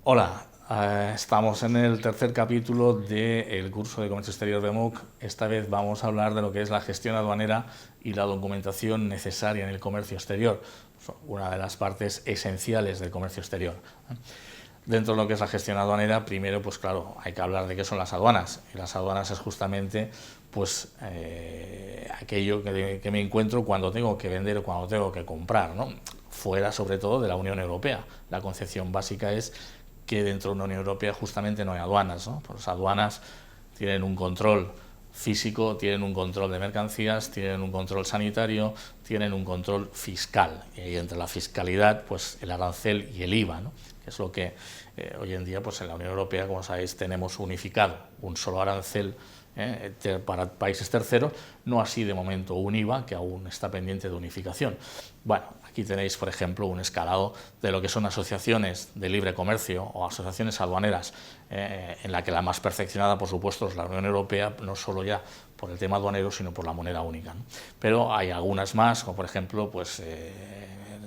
Hola, estamos en el tercer capítulo del curso de Comercio Exterior de MOOC. Esta vez vamos a hablar de lo que es la gestión aduanera y la documentación necesaria en el comercio exterior, una de las partes esenciales del comercio exterior. Dentro de lo que es la gestión aduanera, primero, pues claro, hay que hablar de qué son las aduanas. Y las aduanas es justamente pues aquello que me encuentro cuando tengo que vender o cuando tengo que comprar, ¿no? Fuera sobre todo de la Unión Europea. La concepción básica es que dentro de la Unión Europea justamente no hay aduanas, ¿no? Pues las aduanas tienen un control físico, tienen un control de mercancías, tienen un control sanitario, tienen un control fiscal. Y entre la fiscalidad, pues el arancel y el IVA, ¿no? Que es lo que hoy en día pues en la Unión Europea, como sabéis, tenemos unificado un solo arancel para países terceros, no así de momento un IVA, que aún está pendiente de unificación. Bueno, aquí tenéis, por ejemplo, un escalado de lo que son asociaciones de libre comercio o asociaciones aduaneras, en la que la más perfeccionada, por supuesto, es la Unión Europea, no solo ya por el tema aduanero, sino por la moneda única, ¿no? Pero hay algunas más, como por ejemplo, pues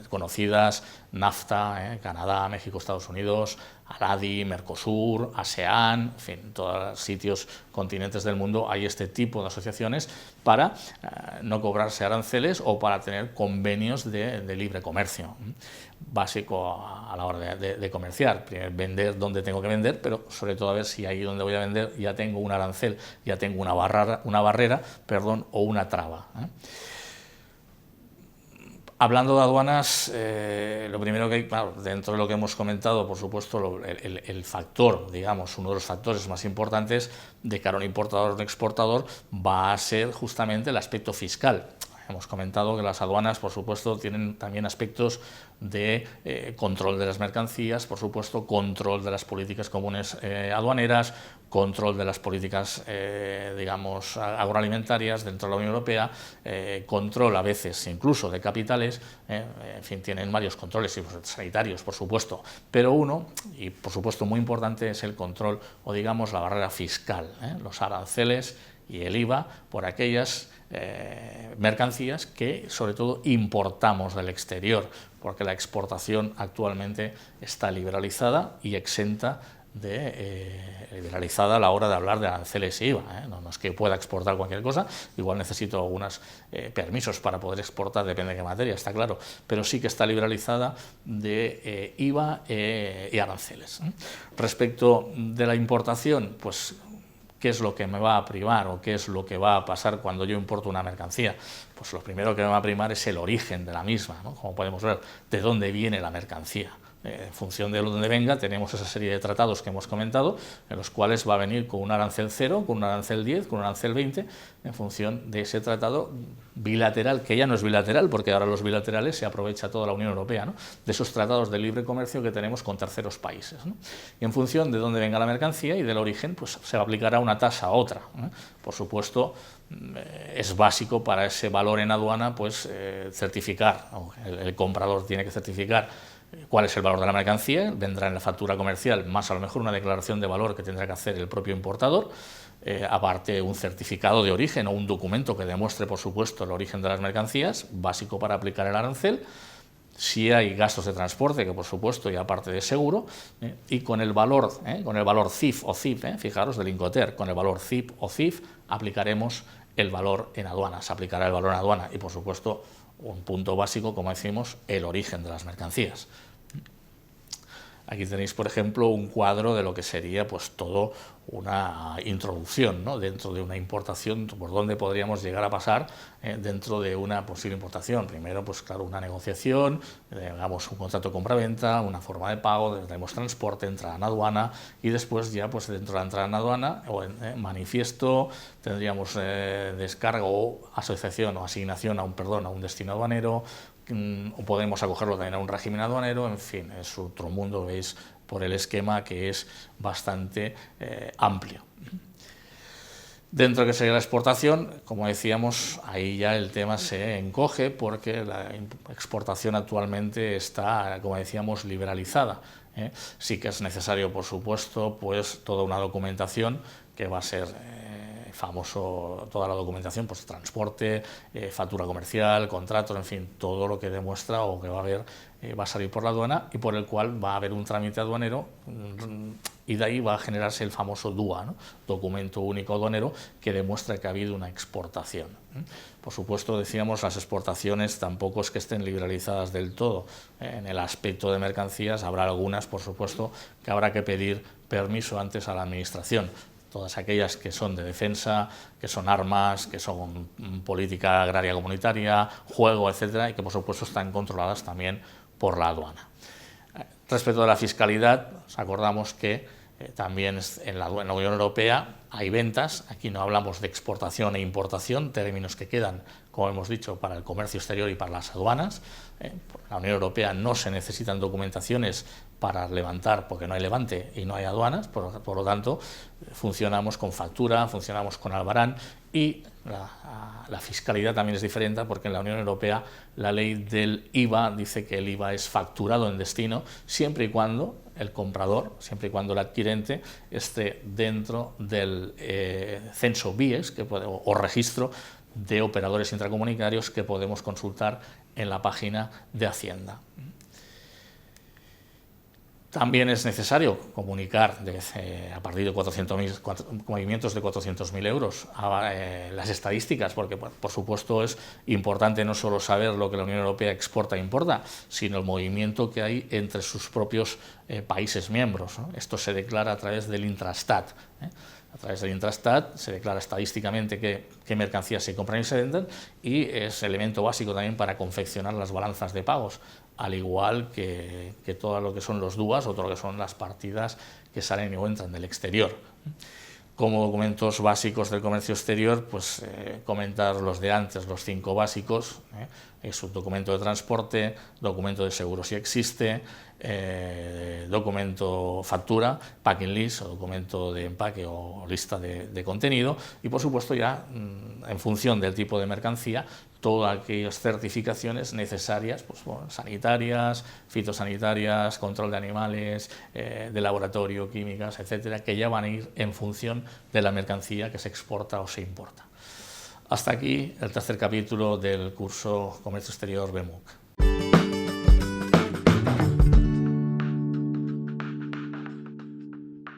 conocidas, NAFTA, Canadá, México, Estados Unidos, ALADI, Mercosur, ASEAN, en fin, todos los sitios, continentes del mundo hay este tipo de asociaciones para no cobrarse aranceles o para tener convenios de libre comercio. Básico a la hora de comerciar, primero vender donde tengo que vender, pero sobre todo a ver si ahí donde voy a vender ya tengo un arancel, ya tengo una barrera o una traba. Hablando de aduanas, lo primero que hay, claro, dentro de lo que hemos comentado, por supuesto, el factor, digamos, uno de los factores más importantes de cara a un importador o un exportador va a ser justamente el aspecto fiscal. Hemos comentado que las aduanas, por supuesto, tienen también aspectos de control de las mercancías, por supuesto, control de las políticas comunes aduaneras, control de las políticas, digamos, agroalimentarias dentro de la Unión Europea, control a veces incluso de capitales, en fin, tienen varios controles sanitarios, por supuesto, pero uno, y por supuesto muy importante, es el control o digamos la barrera fiscal, los aranceles y el IVA por aquellas mercancías que sobre todo importamos del exterior, porque la exportación actualmente está liberalizada y exenta liberalizada a la hora de hablar de aranceles e IVA. No es que pueda exportar cualquier cosa, igual necesito algunos permisos para poder exportar, depende de qué materia, está claro, pero sí que está liberalizada de IVA y aranceles. Respecto de la importación, pues ¿qué es lo que me va a primar o qué es lo que va a pasar cuando yo importo una mercancía? Pues lo primero que me va a primar es el origen de la misma, ¿no? Como podemos ver, de dónde viene la mercancía. En función de dónde venga, tenemos esa serie de tratados que hemos comentado, en los cuales va a venir con un arancel 0, con un arancel 10, con un arancel 20, en función de ese tratado bilateral, que ya no es bilateral, porque ahora los bilaterales se aprovecha toda la Unión Europea, ¿no? De esos tratados de libre comercio que tenemos con terceros países, ¿no? Y en función de dónde venga la mercancía y del origen, pues se aplicará una tasa a otra, ¿no? Por supuesto, es básico para ese valor en aduana, pues certificar, el comprador tiene que certificar cuál es el valor de la mercancía, vendrá en la factura comercial, más a lo mejor una declaración de valor que tendrá que hacer el propio importador, aparte un certificado de origen o un documento que demuestre, por supuesto, el origen de las mercancías, básico para aplicar el arancel. Si hay gastos de transporte, que por supuesto, y aparte de seguro, y con el valor CIF o CIF, fijaros, del Incoterm, con el valor CIF o CIF aplicaremos el valor en aduana, se aplicará el valor en aduana y por supuesto un punto básico, como decimos, el origen de las mercancías. Aquí tenéis, por ejemplo, un cuadro de lo que sería pues todo una introducción, ¿no? Dentro de una importación, por dónde podríamos llegar a pasar dentro de una posible importación. Primero, pues claro, una negociación, hagamos un contrato de compra-venta, una forma de pago, tenemos transporte, entrada en aduana y después ya pues dentro de la entrada en aduana o en manifiesto tendríamos descarga o asociación o asignación a un destino aduanero, o podemos acogerlo también a un régimen aduanero, en fin, es otro mundo, veis por el esquema que es bastante amplio. Dentro de que sería la exportación, como decíamos, ahí ya el tema se encoge porque la exportación actualmente está, como decíamos, liberalizada. Sí que es necesario, por supuesto, pues toda una documentación que va a ser toda la documentación, pues transporte, factura comercial, contratos, en fin, todo lo que demuestra o que va a salir por la aduana y por el cual va a haber un trámite aduanero y de ahí va a generarse el famoso DUA, ¿no? Documento único aduanero, que demuestra que ha habido una exportación. Por supuesto, decíamos, las exportaciones tampoco es que estén liberalizadas del todo. En el aspecto de mercancías habrá algunas, por supuesto, que habrá que pedir permiso antes a la Administración. Todas aquellas que son de defensa, que son armas, que son política agraria comunitaria, juego, etcétera, y que por supuesto están controladas también por la aduana. Respecto de la fiscalidad, os acordamos que también en la Unión Europea hay ventas, aquí no hablamos de exportación e importación, términos que quedan, como hemos dicho, para el comercio exterior y para las aduanas. La Unión Europea no se necesitan documentaciones para levantar, porque no hay levante y no hay aduanas, por lo tanto funcionamos con factura, funcionamos con albarán y la fiscalidad también es diferente porque en la Unión Europea la ley del IVA dice que el IVA es facturado en destino siempre y cuando el comprador, siempre y cuando el adquirente esté dentro del censo BIES o registro de operadores intracomunitarios que podemos consultar en la página de Hacienda. También es necesario comunicar a partir de movimientos de 400.000 euros las estadísticas, porque por supuesto es importante no solo saber lo que la Unión Europea exporta e importa, sino el movimiento que hay entre sus propios países miembros, ¿no? Esto se declara a través del Intrastat. A través del Intrastat se declara estadísticamente qué mercancías se compran y se venden y es elemento básico también para confeccionar las balanzas de pagos, al igual que todo lo que son los DUAs o todo lo que son las partidas que salen o entran del exterior. Como documentos básicos del comercio exterior, pues comentar los de antes, los 5 básicos, es un documento de transporte, documento de seguro si existe, documento factura, packing list o documento de empaque o lista de contenido y por supuesto ya en función del tipo de mercancía todas aquellas certificaciones necesarias, pues, bueno, sanitarias, fitosanitarias, control de animales, de laboratorio, químicas, etcétera, que ya van a ir en función de la mercancía que se exporta o se importa. Hasta aquí el tercer capítulo del curso Comercio Exterior BMUC.